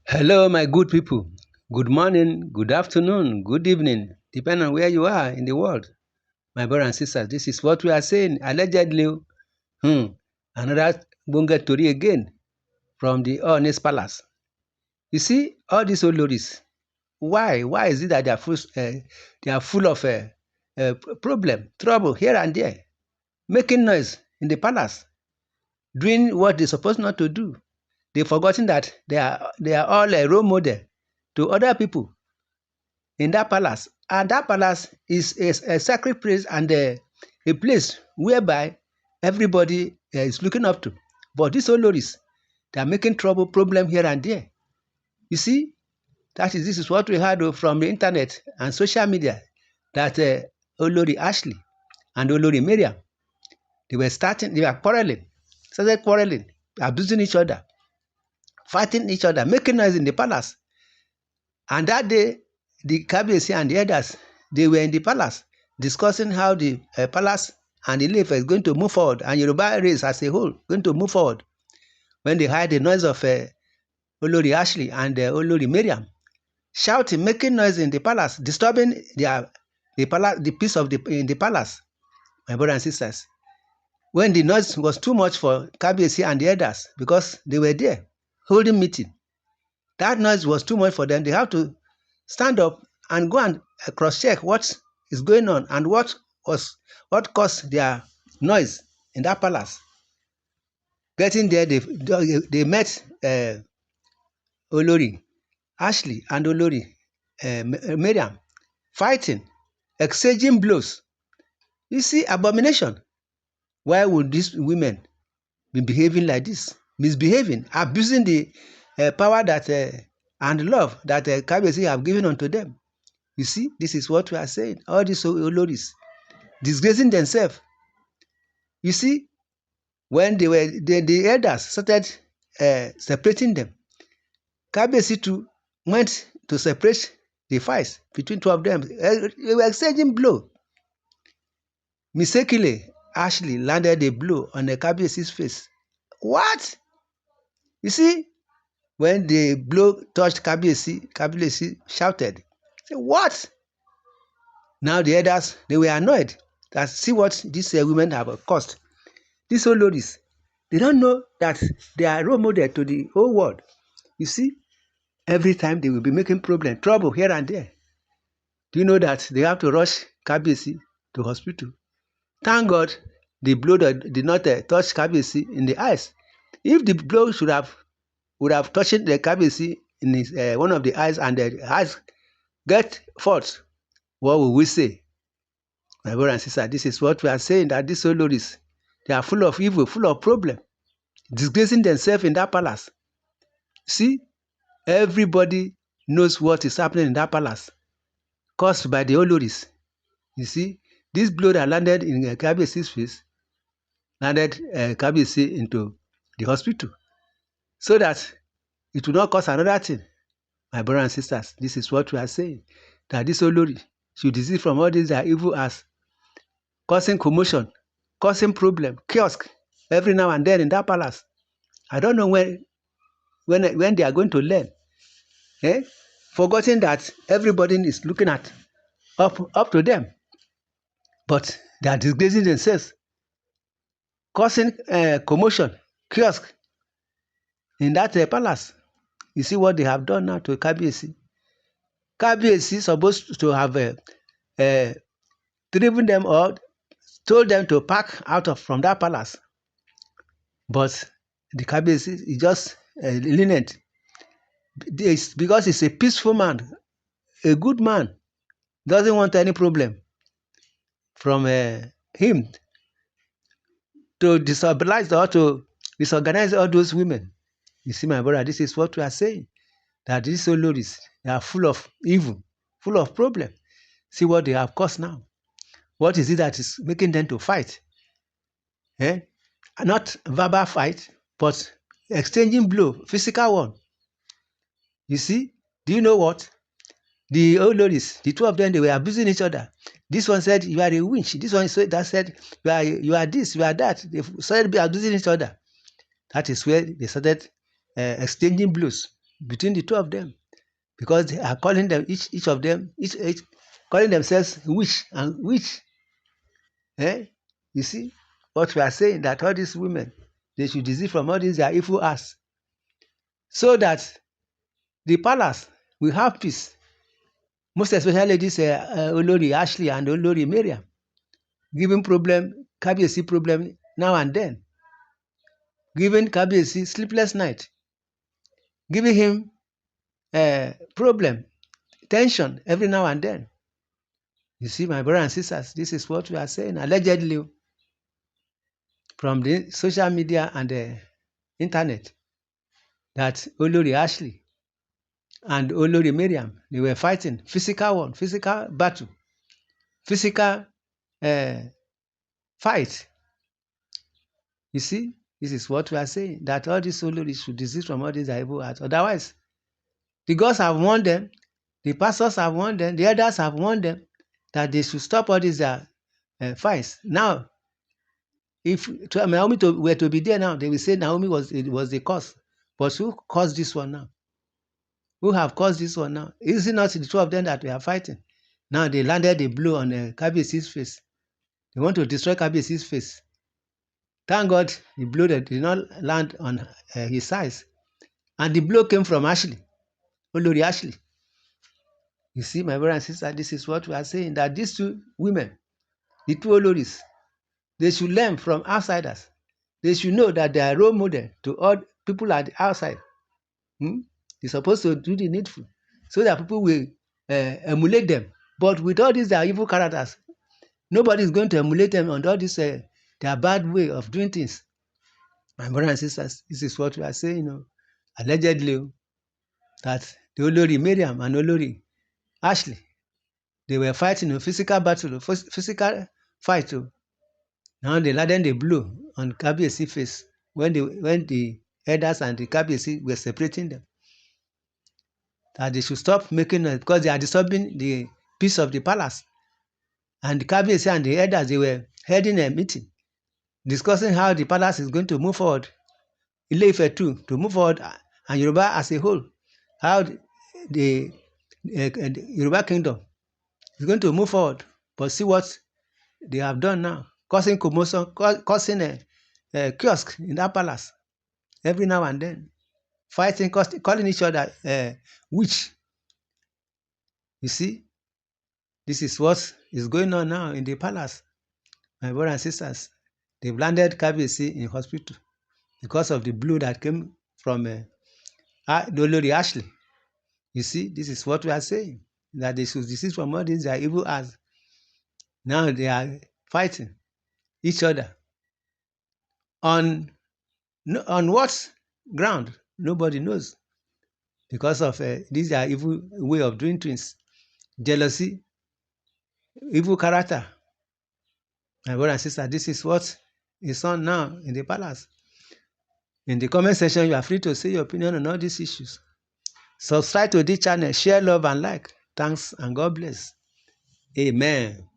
Hello, my good people. Good morning, good afternoon, good evening, depending on where you are in the world. My brothers and sisters, this is what we are saying. Allegedly, hmm, another bunga story again from the Onis Palace. You see, all these Oloris, why? Why is it that they are full of problem, trouble here and there, making noise in the palace, doing what they're supposed not to do? They've forgotten that they are all a role model to other people in that palace. And that palace is a sacred place and a place whereby everybody is looking up to. But these Oloris, they are making trouble, problem here and there. You see, this is what we heard from the internet and social media that Olori Ashley and Olori Miriam, they were quarreling, started quarreling, abusing each other, fighting each other, making noise in the palace. And that day, the Kabiyesi and the elders, they were in the palace discussing how the palace and the Ile-Ife is going to move forward, and Yoruba race as a whole going to move forward. When they heard the noise of Olori Ashley and Olori Mariam shouting, making noise in the palace, disturbing the peace of in the palace, my brothers and sisters. When the noise was too much for Kabiyesi and the elders, because they were there holding meeting, that noise was too much for them. They have to stand up and go and cross-check what is going on and what caused their noise in that palace. Getting there, they met Olori Ashley and Olori Mariam fighting, exchanging blows. You see, abomination. Why would these women be behaving like this? Misbehaving, abusing the power that and love that Kabiyesi have given unto them. You see, this is what we are saying. All these Oloris disgracing themselves. You see, when the elders started separating them, Kabiyesi too went to separate the fights between two of them. They were exchanging blow. Mistakenly, Ashley landed a blow on the Kabiyesi's face. What? You see, when the blow touched Kabiyesi, Kabiyesi shouted, say, what? Now the elders, they were annoyed that see what these women have caused. These Oloris, they don't know that they are role model to the whole world. You see, every time they will be making trouble here and there. Do you know that they have to rush Kabiyesi to hospital? Thank God the blow did not touch Kabiyesi in the eyes. If the blow would have touched the Kabiyesi in his one of the eyes and the eyes get fault, what will we say? My brother and sister, this is what we are saying, that these Oloris, they are full of evil, full of problem, disgracing themselves in that palace. See, everybody knows what is happening in that palace, caused by the Oloris. You see, this blow that landed in Kabiyesi's face landed Kabiyesi into the hospital, so that it will not cause another thing. My brothers and sisters, this is what we are saying, that this Olori should desist from all these that evil as causing commotion, causing problem, kiosk every now and then in that palace. I don't know when they are going to learn. Eh? Forgetting that everybody is looking at up to them, but they are disgracing themselves, causing commotion, kiosk in that palace. You see what they have done now to Kabiyesi. Kabiyesi is supposed to have driven them or told them to pack from that palace, but the Kabiyesi is just lenient. Because he's a peaceful man, a good man, doesn't want any problem from him to destabilize or to disorganize all those women. You see, my brother, this is what we are saying, that these Oloris, they are full of evil, full of problem. See what they have caused now. What is it that is making them to fight? Eh? Not verbal fight, but exchanging blow, physical one. You see, do you know what? The Oloris, the two of them, they were abusing each other. This one said, you are a witch. This one said, you are this, you are that. They started abusing each other. That is where they started exchanging blows. between the two of them, because they are calling them each of them calling themselves witch and witch. You see what we are saying, that all these women, they should desist from all these their evil acts, so that the palace will have peace. Most especially this Olori Ashley and Olori Mariam, giving Kabiyesi problem now and then, giving Kabiyesi sleepless night, giving him problem, tension every now and then. You see, my brothers and sisters, this is what we are saying, allegedly, from the social media and the internet, that Olori Ashley and Olori Mariam, they were fighting physical battle, physical fight. You see, this is what we are saying, that all these Oloris should desist from all these evil acts. Otherwise, the gods have warned them, the pastors have warned them, the elders have warned them that they should stop all these fights. Now, if Naomi were to be there now, they will say Naomi was the cause. But who caused this one now? Who have caused this one now? Is it not the two of them that we are fighting? Now they landed a blow on Kabiyesi's face. They want to destroy Kabiyesi's face. Thank God the blow that did not land on his eyes. And the blow came from Ashley, Olori Ashley. You see, my brother and sister, this is what we are saying, that these two women, the two Oloris, they should learn from outsiders. They should know that they are role model to all people at the outside. They're supposed to do the needful so that people will emulate them. But with all these their evil characters, nobody is going to emulate them on all this their bad way of doing things. My brothers and sisters, this is what we are saying. Allegedly, that the Olori Mariam and Olori Ashley, they were fighting a physical battle, physical fight. Now they landed the blow on Kabiyesi face when the elders and the Kabiyesi were separating them. That they should stop making noise because they are disturbing the peace of the palace. And the Kabiyesi and the elders, they were heading a meeting, discussing how the palace is going to move forward. Ile-Ife too, to move forward, and Yoruba as a whole, how the Yoruba kingdom is going to move forward. But see what they have done now, causing commotion, causing a kiosk in that palace every now and then, fighting, calling each other witch. You see, this is what is going on now in the palace. My brothers and sisters, they've landed Kabiyesi in hospital because of the blow that came from Olori Ashley. You see, this is what we are saying, that they should desist from all these their evil acts. Now they are fighting each other. On what ground? Nobody knows. Because of this their evil way of doing things. Jealousy, evil character. My brother and sister, this is what is on now in the palace. In the comment section, you are free to say your opinion on all these issues. Subscribe to this channel, share, love, and like. Thanks, and God bless. Amen.